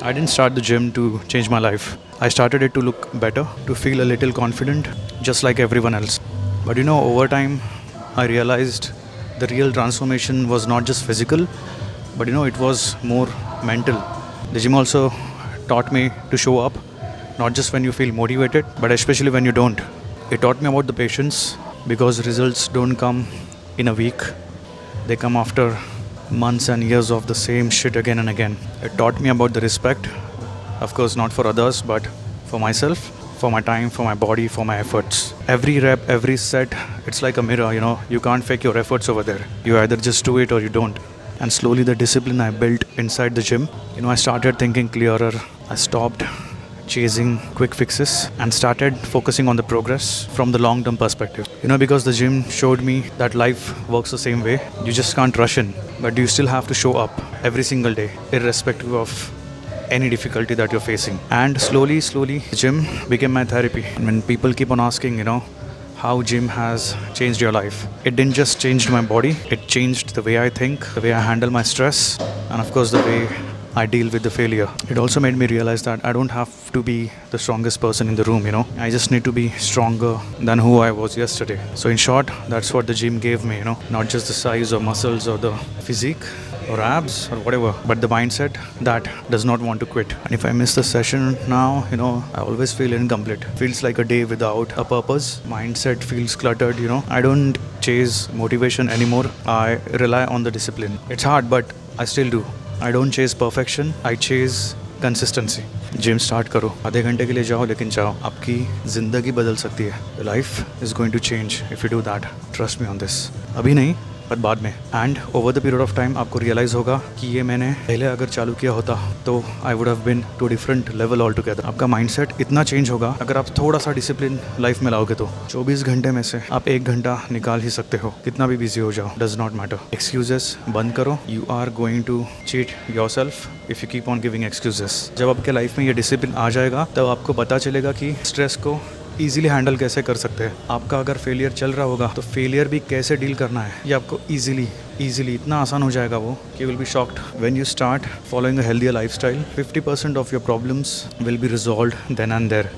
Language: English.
I didn't start the gym to change my life. I started it to look better, to feel a little confident, just like everyone else. But over time, I realized the real transformation was not just physical, but it was more mental. The gym also taught me to show up, not just when you feel motivated, but especially when you don't. It taught me about the patience because results don't come in a week, they come after months and years of the same shit again and again. It taught me about the respect, of course, not for others, but for myself, for my time, for my body, for my efforts. Every rep, every set, it's like a mirror, you can't fake your efforts over there. You either just do it or you don't. And slowly, the discipline I built inside the gym, I started thinking clearer. I stopped chasing quick fixes and started focusing on the progress from the long term perspective. Because the gym showed me that life works the same way. You just can't rush in, but you still have to show up every single day, irrespective of any difficulty that you're facing. And slowly, the gym became my therapy. And when people keep on asking, how gym has changed your life, it didn't just change my body, it changed the way I think, the way I handle my stress, and of course the way I deal with the failure. It also made me realize that I don't have to be the strongest person in the room, I just need to be stronger than who I was yesterday. So in short, that's what the gym gave me, not just the size or muscles or the physique or abs or whatever, but the mindset that does not want to quit. And if I miss the session now, I always feel incomplete. Feels like a day without a purpose. Mindset feels cluttered, I don't chase motivation anymore. I rely on the discipline. It's hard, but I still do. I don't chase perfection, I chase consistency. Gym start करो, आधे घंटे के लिए जाओ लेकिन जाओ, आपकी ज़िंदगी बदल सकती है. Life is going to change if you do that. Trust me on this. अभी नहीं, पर बाद में. And over the period of time आपको रियलाइज़ होगा कि ये मैंने पहले अगर चालू किया होता तो I would have been to different level all together. आपका माइंडसेट इतना चेंज होगा अगर आप थोड़ा सा डिसिप्लिन लाइफ में लाओगे तो 24 घंटे में से आप 1 घंटा निकाल ही सकते हो. कितना भी बिजी हो जाओ, डज नॉट मैटर. एक्सक्यूजेस बंद करो. You are going to cheat yourself if you keep on giving excuses. जब आपके लाइफ में ये डिसिप्लिन आ जाएगा तब आपको पता चलेगा कि स्ट्रेस को ईजिली हैंडल कैसे कर सकते हैं. आपका अगर फेलियर चल रहा होगा तो फेलियर भी कैसे डील करना है ये आपको ईजिली इतना आसान हो जाएगा वो कि will be shocked. When you start following a healthier lifestyle, 50% of your problems will be resolved then and there.